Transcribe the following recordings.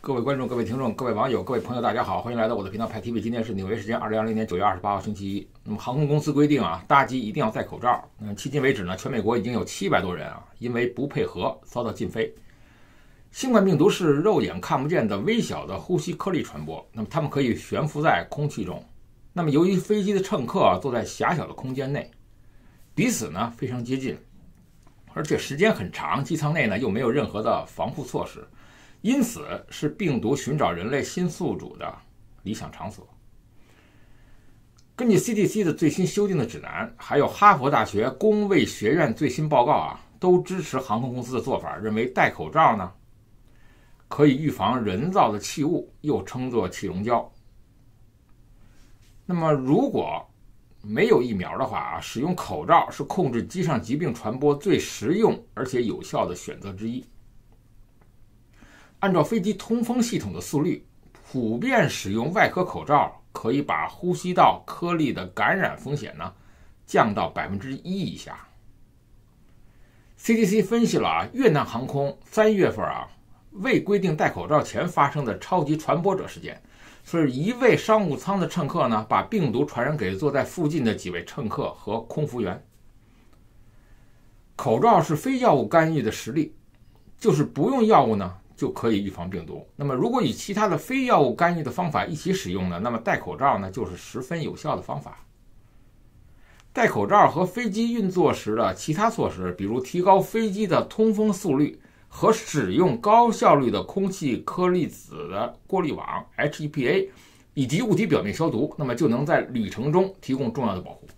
各位观众、各位听众、各位网友、各位朋友，大家好，欢迎来到我的频道派 TV。今天是纽约时间2020年9月28号星期一。那么航空公司规定啊，搭机一定要戴口罩。迄今为止呢，全美国已经有700多人啊，因为不配合遭到禁飞。新冠病毒是肉眼看不见的微小的呼吸颗粒传播，那么它们可以悬浮在空气中。那么由于飞机的乘客坐在狭小的空间内，彼此呢非常接近，而且时间很长，机舱内呢又没有任何的防护措施。因此是病毒寻找人类新宿主的理想场所。根据 CDC 的最新修订的指南，还有哈佛大学工卫学院最新报告啊，都支持航空公司的做法，认为戴口罩呢可以预防人造的气雾，又称作气溶胶。那么如果没有疫苗的话啊，使用口罩是控制机上疾病传播最实用而且有效的选择之一。按照飞机通风系统的速率，普遍使用外科口罩可以把呼吸道颗粒的感染风险呢降到1%以下。CDC 分析了越南航空3月份未规定戴口罩前发生的超级传播者事件，是一位商务舱的乘客呢把病毒传染给坐在附近的几位乘客和空服员。口罩是非药物干预的实例，就是不用药物呢就可以预防病毒。那么如果与其他的非药物干预的方法一起使用呢，那么戴口罩呢就是十分有效的方法。戴口罩和飞机运作时的其他措施，比如提高飞机的通风速率和使用高效率的空气颗粒子的过滤网 HEPA 以及物体表面消毒，那么就能在旅程中提供重要的保护。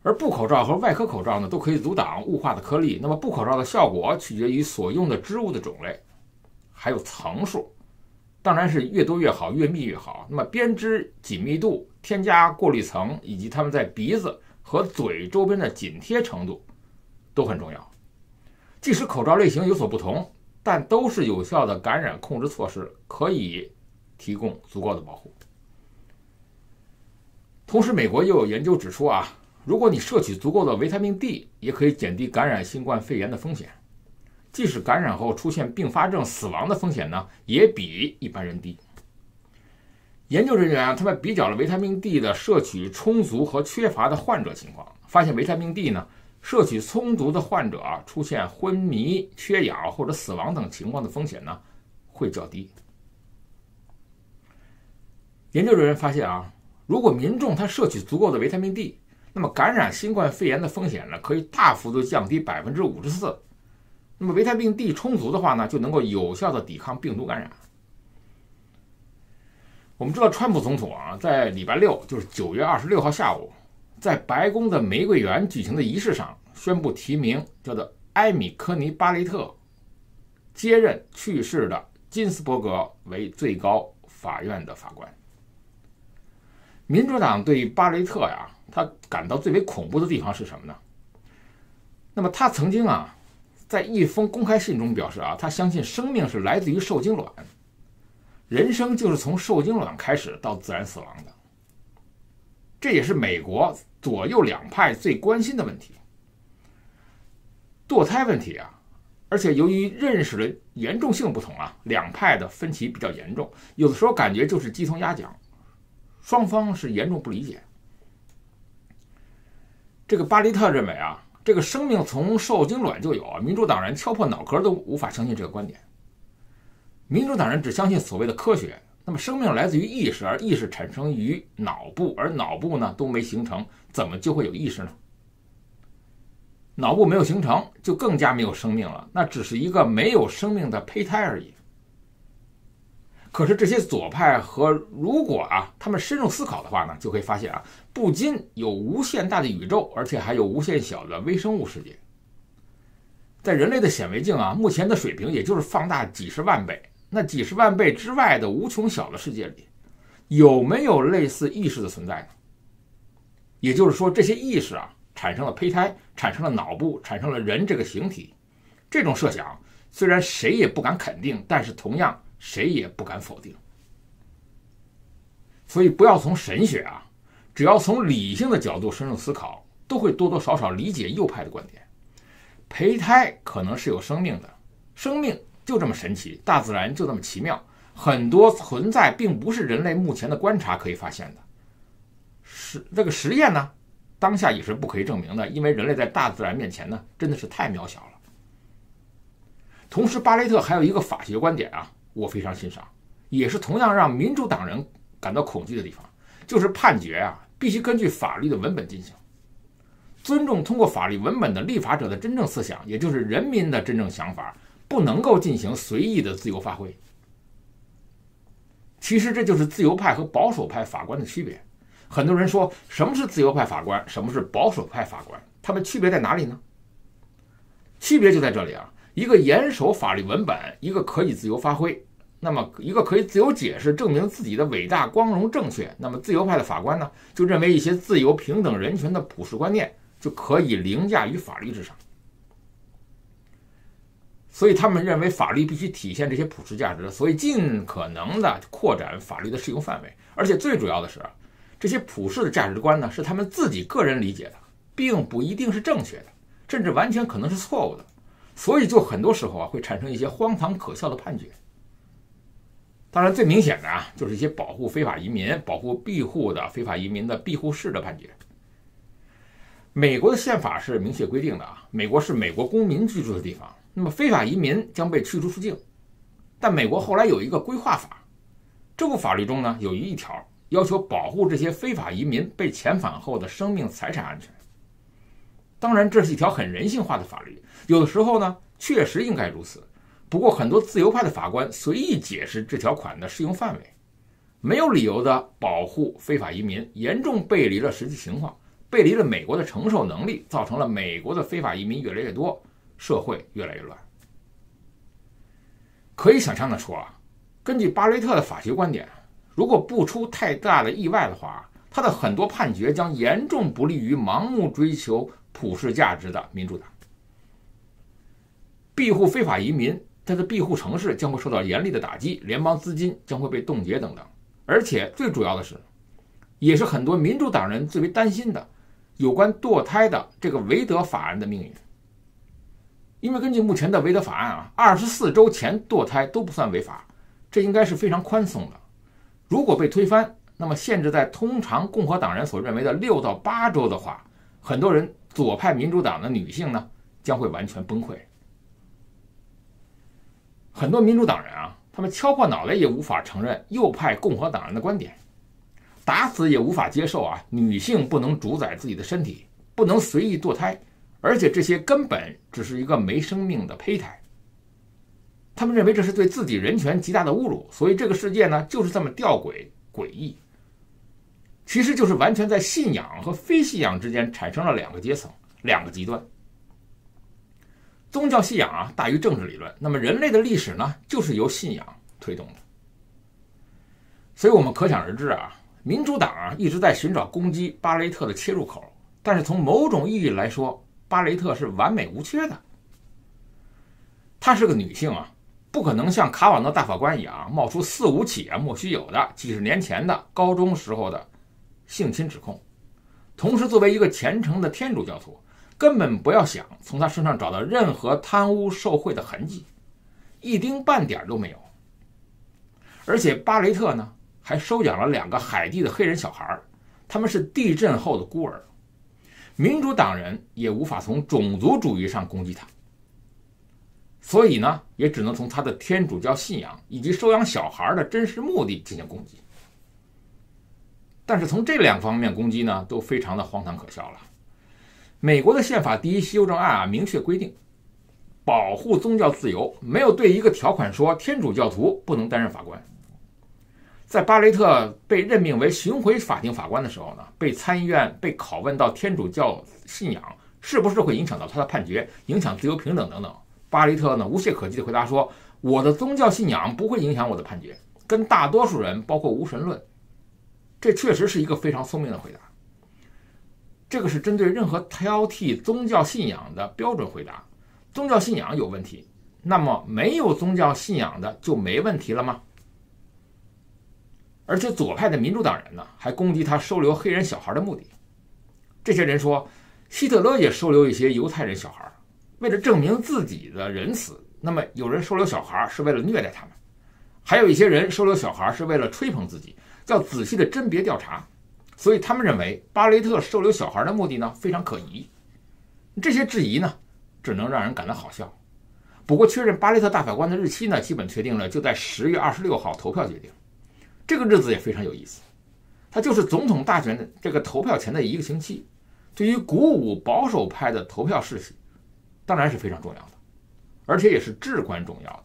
而布口罩和外科口罩呢，都可以阻挡雾化的颗粒。那么布口罩的效果取决于所用的织物的种类，还有层数，当然是越多越好，越密越好。那么编织紧密度、添加过滤层以及它们在鼻子和嘴周边的紧贴程度都很重要。即使口罩类型有所不同，但都是有效的感染控制措施，可以提供足够的保护。同时，美国又有研究指出啊，如果你摄取足够的维他命 D， 也可以减低感染新冠肺炎的风险。即使感染后出现并发症死亡的风险呢，也比一般人低。研究人员他们比较了维他命 D 的摄取充足和缺乏的患者情况，发现维他命 D 呢，摄取充足的患者出现昏迷、缺氧或者死亡等情况的风险呢会较低。研究人员发现啊，如果民众他摄取足够的维他命 D，那么感染新冠肺炎的风险呢，可以大幅度降低54%。那么维他命 D 充足的话呢，就能够有效的抵抗病毒感染。我们知道，川普总统啊，在礼拜六，就是9月26号下午，在白宫的玫瑰园举行的仪式上，宣布提名叫做埃米科尼巴雷特接任去世的金斯伯格为最高法院的法官。民主党对巴雷特呀，他感到最为恐怖的地方是什么呢？那么他曾经啊，在一封公开信中表示啊，他相信生命是来自于受精卵，人生就是从受精卵开始到自然死亡的。这也是美国左右两派最关心的问题，堕胎问题啊。而且由于认识的严重性不同啊，两派的分歧比较严重，有的时候感觉就是鸡同鸭讲，双方是严重不理解。这个巴雷特认为啊，这个生命从受精卵就有啊，民主党人敲破脑壳都无法相信这个观点。民主党人只相信所谓的科学，那么生命来自于意识，而意识产生于脑部，而脑部呢都没形成，怎么就会有意识呢？脑部没有形成，就更加没有生命了，那只是一个没有生命的胚胎而已。可是这些左派和如果啊他们深入思考的话呢，就会发现啊，不仅有无限大的宇宙，而且还有无限小的微生物世界。在人类的显微镜啊，目前的水平也就是放大几十万倍，那几十万倍之外的无穷小的世界里，有没有类似意识的存在呢？也就是说，这些意识啊，产生了胚胎，产生了脑部，产生了人这个形体。这种设想虽然谁也不敢肯定，但是同样谁也不敢否定。所以不要从神学啊，只要从理性的角度深入思考，都会多多少少理解右派的观点。胚胎可能是有生命的，生命就这么神奇，大自然就这么奇妙，很多存在并不是人类目前的观察可以发现的。这个实验呢，当下也是不可以证明的，因为人类在大自然面前呢，真的是太渺小了。同时，巴雷特还有一个法学观点啊，我非常欣赏，也是同样让民主党人感到恐惧的地方，就是判决啊必须根据法律的文本进行，尊重通过法律文本的立法者的真正思想，也就是人民的真正想法，不能够进行随意的自由发挥。其实这就是自由派和保守派法官的区别。很多人说，什么是自由派法官，什么是保守派法官，他们区别在哪里呢？区别就在这里啊，一个严守法律文本，一个可以自由发挥。那么一个可以自由解释证明自己的伟大光荣正确，那么自由派的法官呢，就认为一些自由平等人权的普世观念就可以凌驾于法律之上。所以他们认为法律必须体现这些普世价值，所以尽可能的扩展法律的适用范围。而且最主要的是，这些普世的价值观呢，是他们自己个人理解的，并不一定是正确的，甚至完全可能是错误的。所以就很多时候啊，会产生一些荒唐可笑的判决。当然最明显的啊，就是一些保护非法移民、保护庇护的非法移民的庇护式的判决。美国的宪法是明确规定的啊，美国是美国公民居住的地方，那么非法移民将被驱逐出境。但美国后来有一个规划法，这部法律中呢有一条要求保护这些非法移民被遣返后的生命财产安全。当然这是一条很人性化的法律，有的时候呢确实应该如此。不过很多自由派的法官随意解释这条款的适用范围，没有理由的保护非法移民，严重背离了实际情况，背离了美国的承受能力，造成了美国的非法移民越来越多，社会越来越乱。可以想象的说啊，根据巴雷特的法学观点，如果不出太大的意外的话，他的很多判决将严重不利于盲目追求普世价值的民主党。庇护非法移民，它的庇护城市将会受到严厉的打击，联邦资金将会被冻结等等。而且最主要的是，也是很多民主党人最为担心的，有关堕胎的这个韦德法案的命运。因为根据目前的韦德法案啊，24周前堕胎都不算违法，这应该是非常宽松的。如果被推翻，那么限制在通常共和党人所认为的6到8周的话，很多人左派民主党的女性呢将会完全崩溃。很多民主党人啊，他们敲破脑袋也无法承认右派共和党人的观点，打死也无法接受啊，女性不能主宰自己的身体，不能随意堕胎，而且这些根本只是一个没生命的胚胎。他们认为这是对自己人权极大的侮辱，所以这个世界呢就是这么吊诡诡异，其实就是完全在信仰和非信仰之间产生了2个阶层、2个极端。宗教信仰啊大于政治理论，那么人类的历史呢就是由信仰推动的。所以我们可想而知啊，民主党啊一直在寻找攻击巴雷特的切入口，但是从某种意义来说，巴雷特是完美无缺的。她是个女性啊，不可能像卡瓦诺大法官一样冒出4、5起莫须有的几十年前的高中时候的性侵指控。同时作为一个虔诚的天主教徒，根本不要想从他身上找到任何贪污受贿的痕迹，一丁半点都没有。而且巴雷特呢还收养了2个海地的黑人小孩，他们是地震后的孤儿。民主党人也无法从种族主义上攻击他，所以呢也只能从他的天主教信仰以及收养小孩的真实目的进行攻击。但是从这2方面攻击呢都非常的荒唐可笑了。美国的宪法第1修正案啊明确规定，保护宗教自由，没有对一个条款说天主教徒不能担任法官。在巴雷特被任命为巡回法庭法官的时候呢，被参议院被拷问到天主教信仰是不是会影响到他的判决，影响自由平等等等。巴雷特呢无懈可击地回答说，我的宗教信仰不会影响我的判决，跟大多数人包括无神论。这确实是一个非常聪明的回答。这个是针对任何挑剔宗教信仰的标准回答。宗教信仰有问题，那么没有宗教信仰的就没问题了吗？而且左派的民主党人呢还攻击他收留黑人小孩的目的。这些人说，希特勒也收留一些犹太人小孩，为了证明自己的仁慈，那么有人收留小孩是为了虐待他们，还有一些人收留小孩是为了吹捧自己，要仔细的甄别调查。所以他们认为巴雷特收留小孩的目的呢非常可疑。这些质疑呢只能让人感到好笑。不过确认巴雷特大法官的日期呢基本确定了，就在10月26号投票决定。这个日子也非常有意思，它就是总统大选的这个投票前的1个星期。对于鼓舞保守派的投票士气当然是非常重要的，而且也是至关重要的。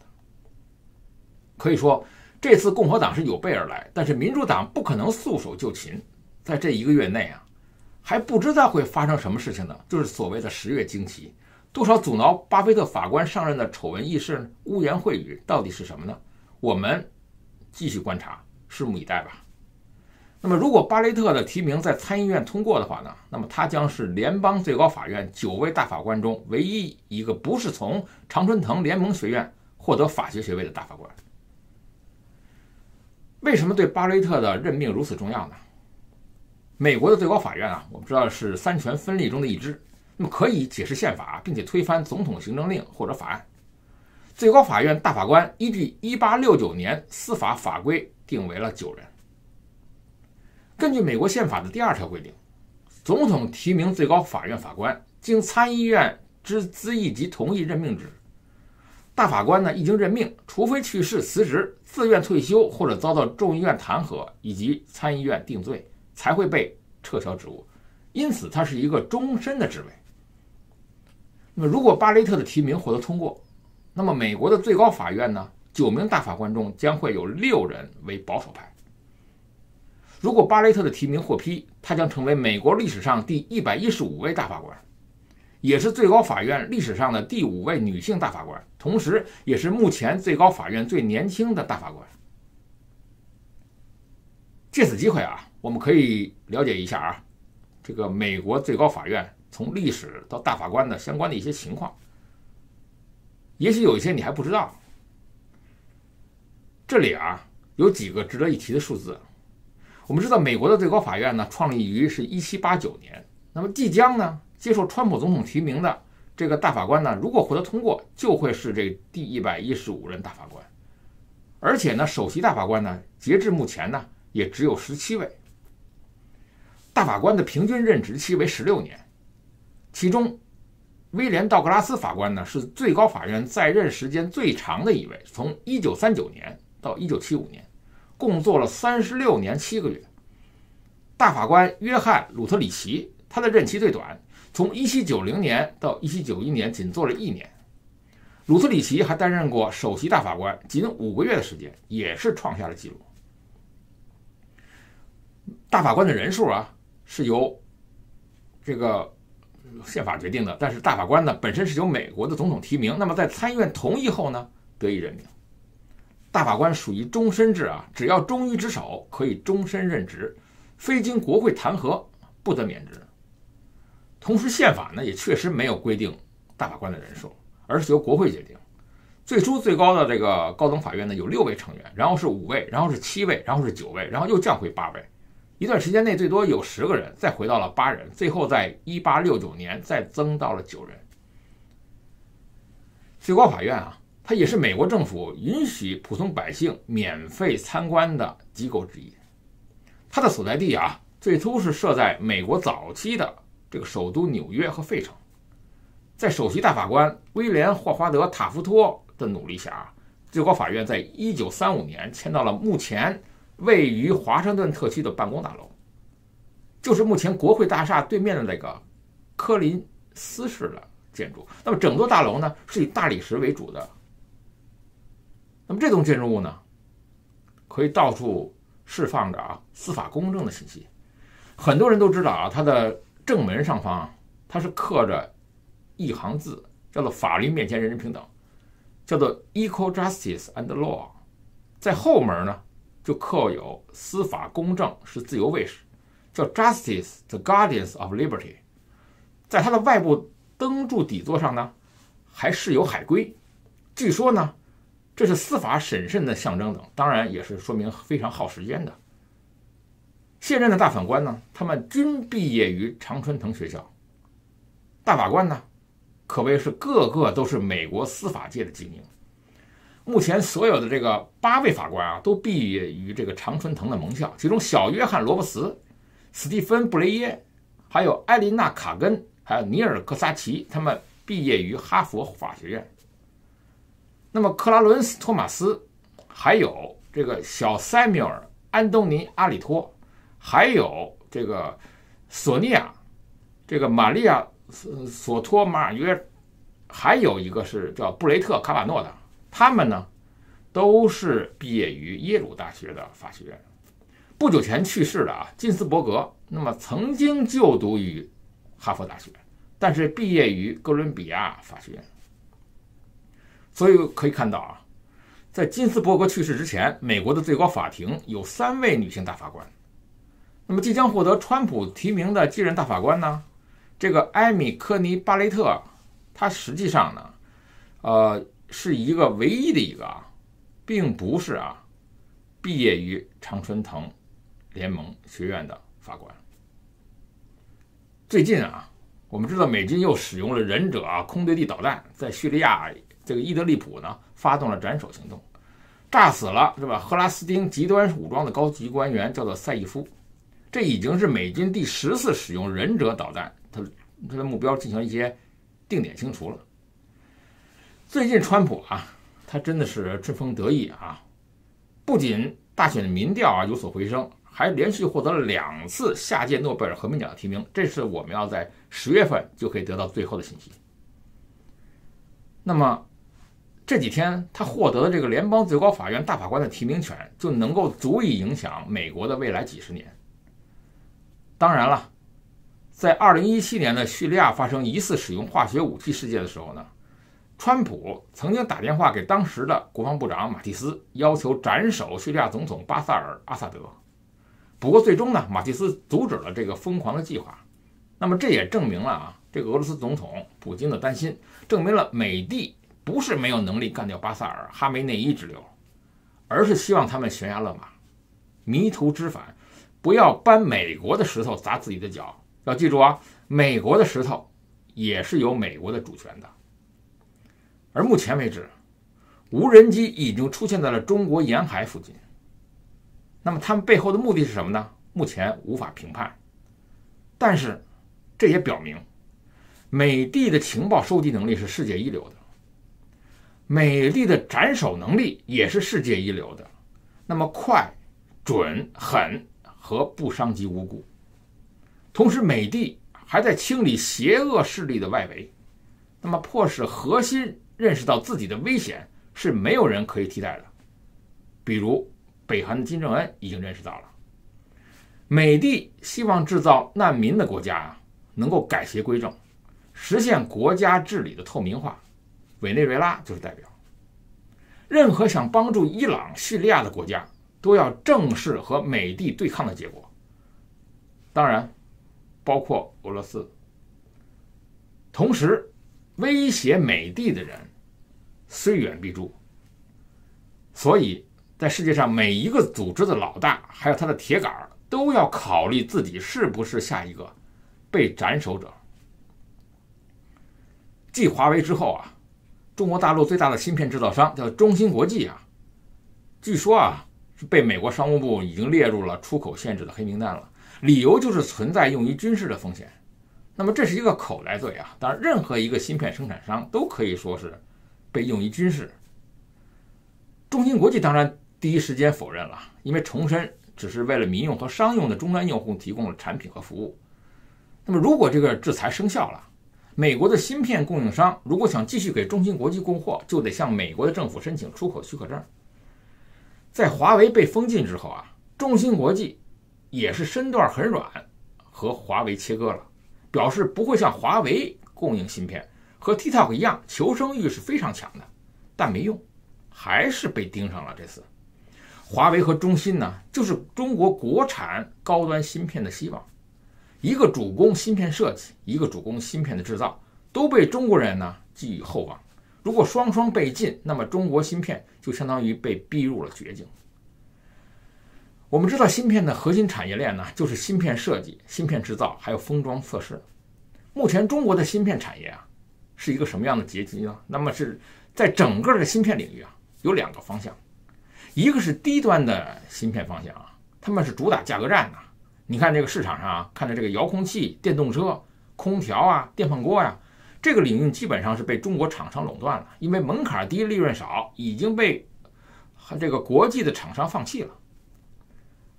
可以说这次共和党是有备而来，但是民主党不可能束手就擒。在这1个月内啊，还不知道会发生什么事情呢，就是所谓的10月惊奇。多少阻挠巴菲特法官上任的丑闻轶事、污言秽语到底是什么呢？我们继续观察，拭目以待吧。那么如果巴雷特的提名在参议院通过的话呢，那么他将是联邦最高法院9位大法官中唯一一个不是从常春藤联盟学院获得法学学位的大法官。为什么对巴雷特的任命如此重要呢？美国的最高法院啊，我们知道是三权分立中的一支，那么可以解释宪法，并且推翻总统行政令或者法案。最高法院大法官依据1869年司法法规定为了9人。根据美国宪法的第2条规定，总统提名最高法院法官，经参议院之咨议及同意任命之。大法官呢，一经任命，除非去世、辞职、自愿退休或者遭到众议院弹劾以及参议院定罪，才会被撤销职务。因此，它是一个终身的职位。那么，如果巴雷特的提名获得通过，那么美国的最高法院呢，9名大法官中将会有6人为保守派。如果巴雷特的提名获批，他将成为美国历史上第115位大法官，也是最高法院历史上的第5位女性大法官，同时也是目前最高法院最年轻的大法官。借此机会啊，我们可以了解一下啊，这个美国最高法院从历史到大法官的相关的一些情况。也许有一些你还不知道。这里啊有几个值得一提的数字。我们知道美国的最高法院呢创立于是1789年，那么即将呢接受川普总统提名的这个大法官呢，如果获得通过，就会是这第115任大法官。而且呢，首席大法官呢，截至目前呢也只有17位。大法官的平均任职期为16年，其中威廉·道格拉斯法官呢是最高法院在任时间最长的一位，从1939年到1975年，共做了36年7个月。大法官约翰·鲁特里奇，他的任期最短，从1790年到1791年仅做了1年。鲁特里奇还担任过首席大法官，仅5个月的时间，也是创下了纪录。大法官的人数啊是由这个宪法决定的，但是大法官呢本身是由美国的总统提名，那么在参议院同意后呢得以任命。大法官属于终身制啊，只要忠于职守，可以终身任职，非经国会弹劾不得免职。同时宪法呢也确实没有规定大法官的人数，而是由国会决定。最初最高的这个高等法院呢有6位成员，然后是5位，然后是7位，然后是9位，然后又降回8位。一段时间内最多有10个人，再回到了8人，最后在1869年再增到了9人。最高法院啊，它也是美国政府允许普通百姓免费参观的机构之一。它的所在地啊，最初是设在美国早期的这个首都纽约和费城。在首席大法官威廉·霍华德·塔夫托的努力下，最高法院在1935年迁到了目前位于华盛顿特区的办公大楼，就是目前国会大厦对面的那个科林斯式的建筑。那么整座大楼呢是以大理石为主的。那么这栋建筑物呢，可以到处释放着司法公正的信息。很多人都知道啊，它的正门上方它是刻着一行字，叫做法律面前人人平等，叫做 Equal Justice and Law。 在后门呢就刻有司法公正是自由卫士，叫 Justice the Guardians of Liberty。 在它的外部灯柱底座上呢还饰有海龟，据说呢这是司法审慎的象征等，当然也是说明非常耗时间的。现任的大法官呢，他们均毕业于常春藤学校。大法官呢可谓是个个都是美国司法界的精英。目前所有的这个8位法官啊，都毕业于这个常春藤的盟校，其中小约翰·罗伯茨、史蒂芬·布雷耶，还有艾琳娜·卡根，还有尼尔·科萨奇，他们毕业于哈佛法学院。那么克拉伦斯·托马斯，还有这个小塞缪尔·安东尼·阿里托，还有这个索尼娅，这个玛利亚·索托马尔约，还有一个是叫布雷特·卡瓦诺的，他们呢都是毕业于耶鲁大学的法学院。不久前去世的金斯伯格，那么曾经就读于哈佛大学，但是毕业于哥伦比亚法学院。所以可以看到在金斯伯格去世之前，美国的最高法庭有3位女性大法官。那么即将获得川普提名的继任大法官呢，这个艾米·科尼·巴雷特，她实际上呢，是一个唯一的一个并不是毕业于常春藤联盟学院的法官。最近我们知道美军又使用了忍者空对地导弹，在叙利亚这个伊德利卜呢发动了斩首行动，炸死了是吧？赫拉斯丁极端武装的高级官员叫做赛义夫。这已经是美军第10次使用忍者导弹，它的目标进行一些定点清除了。最近川普他真的是春风得意不仅大选的民调有所回升，还连续获得了2次下届诺贝尔和平奖的提名，这是我们要在10月份就可以得到最后的信息。那么这几天他获得的这个联邦最高法院大法官的提名权，就能够足以影响美国的未来几十年。当然了，在2017年的叙利亚发生疑似使用化学武器事件的时候呢，川普曾经打电话给当时的国防部长马蒂斯，要求斩首叙利亚总统巴萨尔·阿萨德。不过最终呢，马蒂斯阻止了这个疯狂的计划。那么这也证明了这个俄罗斯总统普京的担心，证明了美帝不是没有能力干掉巴萨尔、哈梅内伊之流，而是希望他们悬崖勒马，迷途知返，不要搬美国的石头砸自己的脚。要记住美国的石头也是有美国的主权的。而目前为止，无人机已经出现在了中国沿海附近。那么他们背后的目的是什么呢？目前无法评判。但是这也表明，美帝的情报收集能力是世界一流的，美帝的斩首能力也是世界一流的。那么快、准、狠和不伤及无辜。同时美帝还在清理邪恶势力的外围，那么迫使核心认识到自己的危险是没有人可以替代的。比如北韩的金正恩已经认识到了，美帝希望制造难民的国家能够改邪归正，实现国家治理的透明化，委内瑞拉就是代表。任何想帮助伊朗、叙利亚的国家都要正视和美帝对抗的结果，当然包括俄罗斯。同时威胁美帝的人虽远必诛。所以在世界上每一个组织的老大还有他的铁杆都要考虑自己是不是下一个被斩首者。继华为之后中国大陆最大的芯片制造商叫中芯国际据说是被美国商务部已经列入了出口限制的黑名单了，理由就是存在用于军事的风险。那么这是一个口袋罪当然任何一个芯片生产商都可以说是被用于军事。中芯国际当然第一时间否认了，因为重申只是为了民用和商用的终端用户提供了产品和服务。那么如果这个制裁生效了，美国的芯片供应商如果想继续给中芯国际供货，就得向美国的政府申请出口许可证。在华为被封禁之后中芯国际也是身段很软，和华为切割了，表示不会向华为供应芯片，和 TikTok 一样求生欲是非常强的。但没用，还是被盯上了。这次华为和中芯呢，就是中国国产高端芯片的希望，一个主攻芯片设计，一个主攻芯片的制造，都被中国人呢寄予厚望。如果双双被禁，那么中国芯片就相当于被逼入了绝境。我们知道芯片的核心产业链呢，就是芯片设计、芯片制造还有封装测试。目前中国的芯片产业是一个什么样的结局呢？那么是在整个的芯片领域啊，有2个方向，一个是低端的芯片方向啊，他们是主打价格战的。你看这个市场上啊，看着这个遥控器、电动车、空调啊、电饭锅呀，这个领域基本上是被中国厂商垄断了，因为门槛低、利润少，已经被这个国际的厂商放弃了。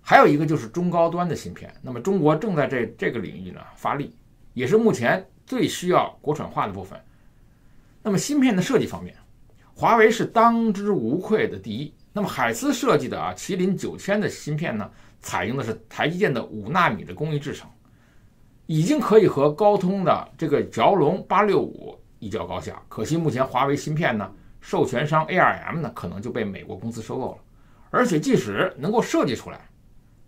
还有一个就是中高端的芯片，那么中国正在这个领域呢发力，也是目前最需要国产化的部分。那么芯片的设计方面，华为是当之无愧的第一。那么海思设计的麒麟9000的芯片呢，采用的是台积电的5纳米的工艺制成，已经可以和高通的这个骁龙865一较高下。可惜目前华为芯片呢，授权商 ARM 呢可能就被美国公司收购了，而且即使能够设计出来，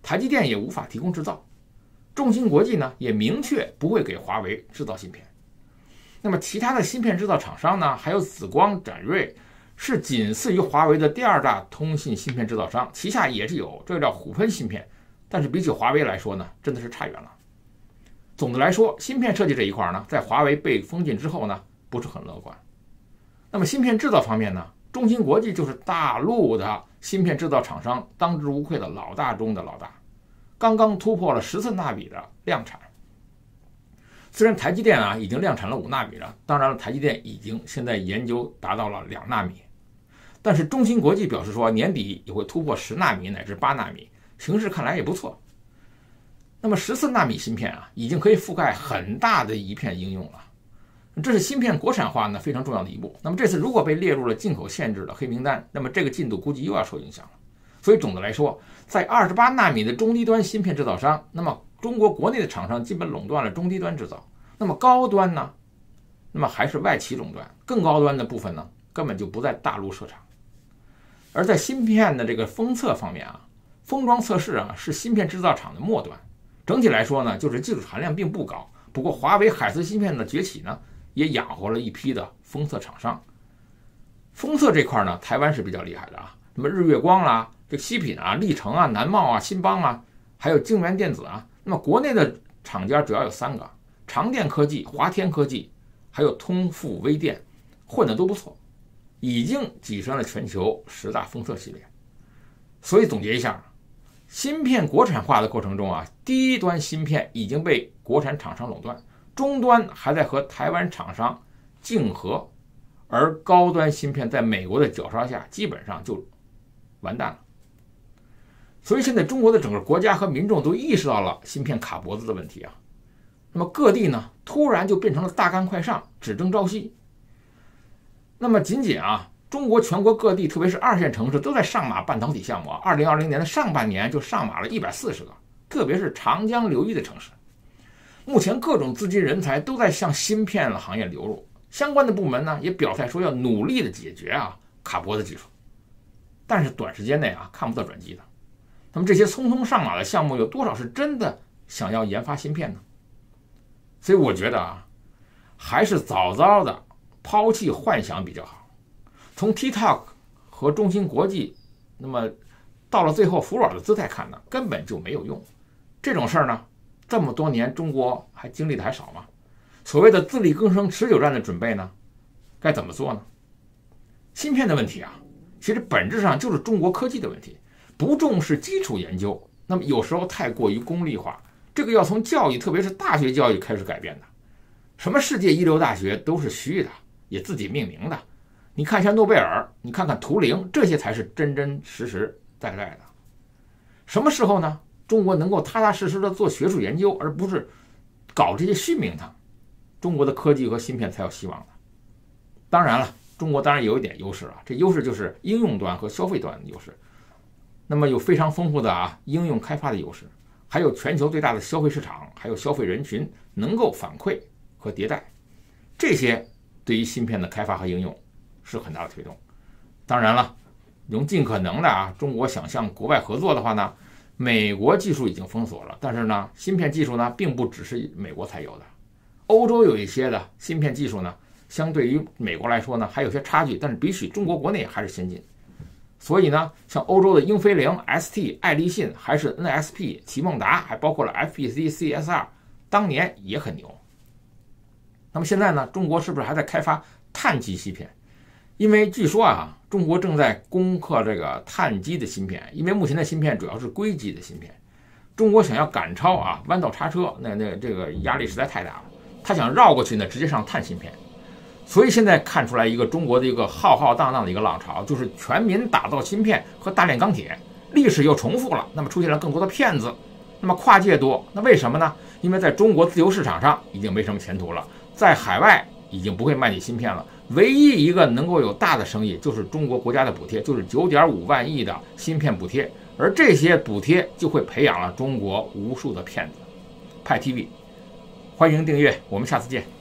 台积电也无法提供制造。中芯国际呢也明确不会给华为制造芯片。那么其他的芯片制造厂商呢，还有紫光、展锐，是仅次于华为的第2大通信芯片制造商，旗下也是有这个叫虎贲芯片，但是比起华为来说呢，真的是差远了。总的来说，芯片设计这一块呢，在华为被封禁之后呢，不是很乐观。那么芯片制造方面呢，中芯国际就是大陆的芯片制造厂商当之无愧的老大中的老大，刚刚突破了14纳米的量产。虽然台积电已经量产了5纳米了，当然了，台积电已经现在研究达到了2纳米，但是中芯国际表示说年底也会突破10纳米乃至8纳米，形势看来也不错。那么14纳米芯片已经可以覆盖很大的一片应用了，这是芯片国产化呢非常重要的一步。那么这次如果被列入了进口限制的黑名单，那么这个进度估计又要受影响了。所以总的来说，在28纳米的中低端芯片制造商，那么中国国内的厂商基本垄断了中低端制造，那么高端呢，那么还是外企垄断，更高端的部分呢根本就不在大陆设厂。而在芯片的这个封测方面封装测试是芯片制造厂的末端，整体来说呢就是技术含量并不高。不过华为海思芯片的崛起呢，也养活了一批的封测厂商。封测这块呢，台湾是比较厉害的那么日月光啦、这个西品历成南茂新邦还有晶源电子那么国内的厂家主要有3个，长电科技、华天科技，还有通富微电，混得都不错，已经跻身了全球10大封测系列。所以总结一下，芯片国产化的过程中低端芯片已经被国产厂商垄断，终端还在和台湾厂商竞合，而高端芯片在美国的绞杀下基本上就完蛋了。所以现在中国的整个国家和民众都意识到了芯片卡脖子的问题那么各地呢突然就变成了大干快上，只争朝夕。那么仅仅中国全国各地，特别是2线城市都在上马半导体项目2020年的上半年就上马了140个，特别是长江流域的城市。目前各种资金人才都在向芯片行业流入，相关的部门呢也表态说要努力的解决卡脖子技术，但是短时间内看不到转机的。那么这些匆匆上马的项目有多少是真的想要研发芯片呢？所以我觉得还是早早的抛弃幻想比较好。从 TikTok 和中芯国际，那么到了最后服软的姿态看呢，根本就没有用。这种事儿呢，这么多年中国还经历的还少吗？所谓的自力更生持久战的准备呢，该怎么做呢？芯片的问题其实本质上就是中国科技的问题，不重视基础研究，那么有时候太过于功利化，这个要从教育，特别是大学教育开始改变的。什么世界一流大学都是虚的，也自己命名的。你看像诺贝尔，你看看图灵，这些才是真真实实在在的。什么时候呢？中国能够踏踏实实的做学术研究，而不是搞这些虚名堂，中国的科技和芯片才有希望的。当然了，中国当然有一点优势这优势就是应用端和消费端的优势。那么有非常丰富的应用开发的优势，还有全球最大的消费市场，还有消费人群能够反馈和迭代，这些对于芯片的开发和应用是很大的推动。当然了，用尽可能的中国想向国外合作的话呢，美国技术已经封锁了，但是呢，芯片技术呢并不只是美国才有的，欧洲有一些的芯片技术呢，相对于美国来说呢还有些差距，但是比起中国国内还是先进。所以呢，像欧洲的英飞凌、ST、爱立信，还是 NSP、奇梦达，还包括了 FPC、CSR， 当年也很牛。那么现在呢，中国是不是还在开发碳基芯片？因为据说啊，中国正在攻克这个碳基的芯片，因为目前的芯片主要是硅基的芯片。中国想要赶超啊，弯道超车，那这个压力实在太大了。他想绕过去呢，直接上碳芯片。所以现在看出来一个中国的一个浩浩荡荡的一个浪潮，就是全民打造芯片和大炼钢铁，历史又重复了。那么出现了更多的骗子，那么跨界多，那为什么呢？因为在中国自由市场上已经没什么前途了，在海外已经不会卖你芯片了。唯一一个能够有大的生意，就是中国国家的补贴，就是9.5万亿的芯片补贴，而这些补贴就会培养了中国无数的骗子。派 TV， 欢迎订阅，我们下次见。